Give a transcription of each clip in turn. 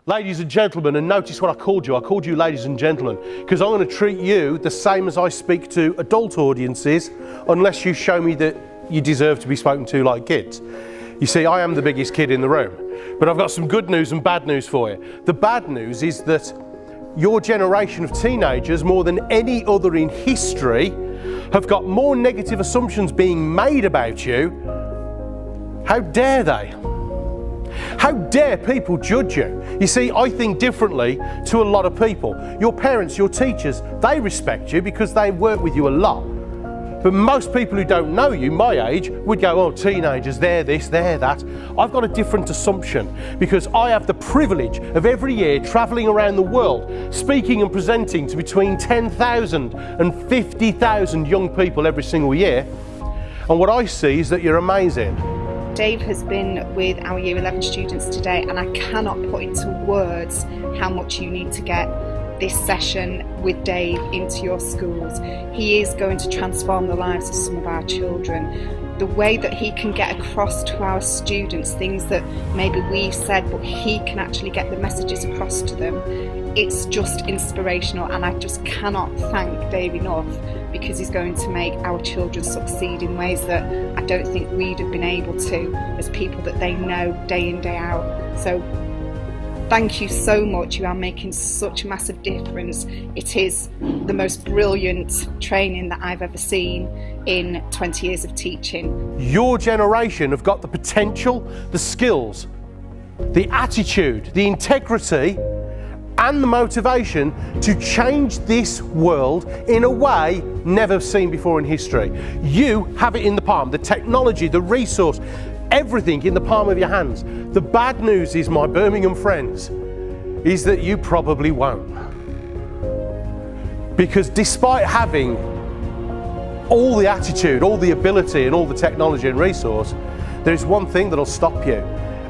Ladies and gentlemen, and notice what I called you. I called you ladies and gentlemen because I'm going to treat you the same as I speak to adult audiences, unless you show me that you deserve to be spoken to like kids. You see, I am the biggest kid in the room, but I've got some good news and bad news for you. The bad news is that your generation of teenagers, more than any other in history, have got more negative assumptions being made about you. How dare they? How dare people judge you? You see, I think differently to a lot of people. Your parents, your teachers, they respect you because they work with you a lot. But most people who don't know you, my age, would go, oh, teenagers, they're this, they're that. I've got a different assumption because I have the privilege of every year travelling around the world, speaking and presenting to between 10,000 and 50,000 young people every single year. And what I see is that you're amazing. Dave has been with our Year 11 students today, and I cannot put into words how much you need to get this session with Dave into your schools. He is going to transform the lives of some of our children. The way that he can get across to our students things that maybe we've said, but he can actually get the messages across to them, it's just inspirational, and I just cannot thank Dave enough, because he's going to make our children succeed in ways that I don't think we'd have been able to as people that they know day in, day out. So thank you so much. You are making such a massive difference. It is the most brilliant training that I've ever seen in 20 years of teaching. Your generation have got the potential, the skills, the attitude, the integrity, and the motivation to change this world in a way never seen before in history. You have it in the palm, the technology, the resource, everything in the palm of your hands. The bad news is, my Birmingham friends, is that you probably won't. Because despite having all the attitude, all the ability and all the technology and resource, there's one thing that'll stop you,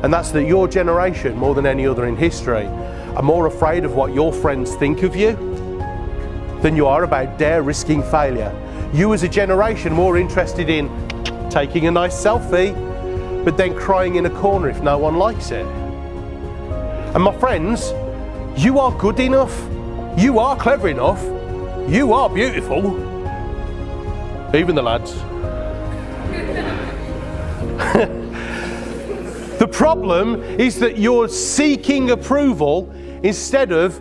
and that's that your generation, more than any other in history, are more afraid of what your friends think of you than you are about dare risking failure. You as a generation more interested in taking a nice selfie, but then crying in a corner if no one likes it. And my friends, you are good enough, you are clever enough, you are beautiful, even the lads. The problem is that you're seeking approval instead of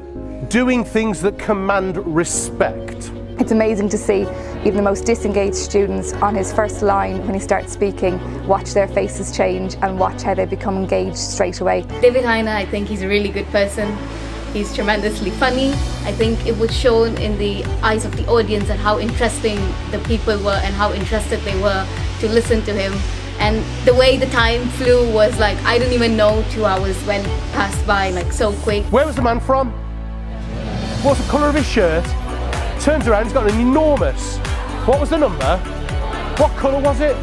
doing things that command respect. It's amazing to see even the most disengaged students on his first line, when he starts speaking, watch their faces change and watch how they become engaged straight away. David Hyner, I think he's a really good person. He's tremendously funny. I think it was shown in the eyes of the audience and how interesting the people were and how interested they were to listen to him. And the way the time flew was like, I didn't even know 2 hours went past by like so quick. Where was the man from? What's the colour of his shirt? Turns around, he's got an enormous, what was the number? What colour was it?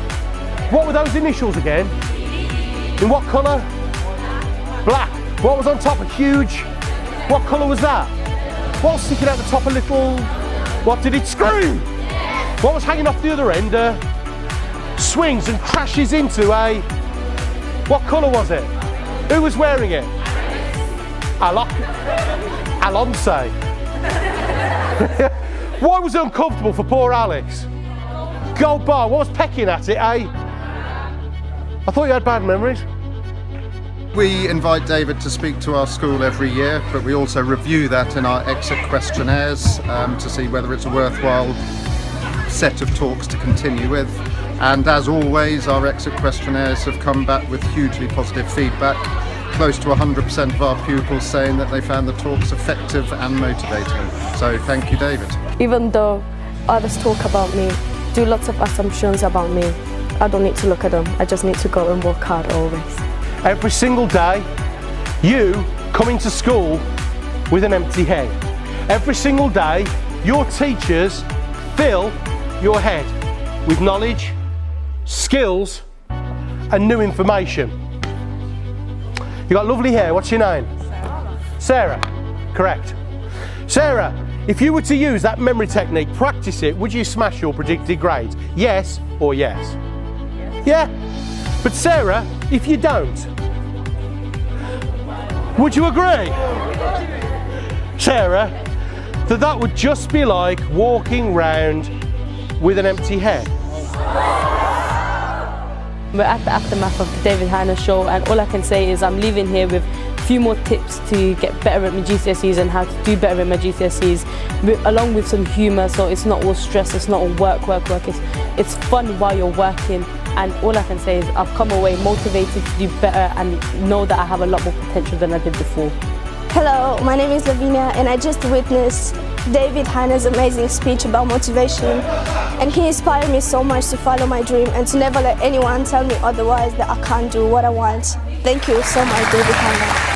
What were those initials again? In what colour? Black. What was on top? A huge, what colour was that? What was sticking out the top? A little, what did it scream? What was hanging off the other end? Swings and crashes into a, what colour was it? Who was wearing it? Alonso. Why was it uncomfortable for poor Alex? Gold bar, what was pecking at it, eh? I thought you had bad memories. We invite David to speak to our school every year, but we also review that in our exit questionnaires to see whether it's a worthwhile set of talks to continue with. And as always, our exit questionnaires have come back with hugely positive feedback. Close to 100% of our pupils saying that they found the talks effective and motivating. So thank you, David. Even though others talk about me, do lots of assumptions about me, I don't need to look at them. I just need to go and work hard always. Every single day, you come into school with an empty head. Every single day, your teachers fill your head with knowledge, skills, and new information. You got lovely hair. What's your name? Sarah. Correct. Sarah, if you were to use that memory technique, practice it, would you smash your predicted grades? Yes or yes? Yes. Yeah? But Sarah, if you don't, Would you agree, Sarah, that would just be like walking round with an empty head? We're at the aftermath of the David Hyner show, and all I can say is I'm leaving here with a few more tips to get better at my GCSEs and how to do better in my GCSEs, along with some humour, so it's not all stress, it's not all work. It's fun while you're working, and all I can say is I've come away motivated to do better and know that I have a lot more potential than I did before. Hello, my name is Lavinia, and I just witnessed David Hyner's amazing speech about motivation, and he inspired me so much to follow my dream and to never let anyone tell me otherwise that I can't do what I want. Thank you so much, David Hyner.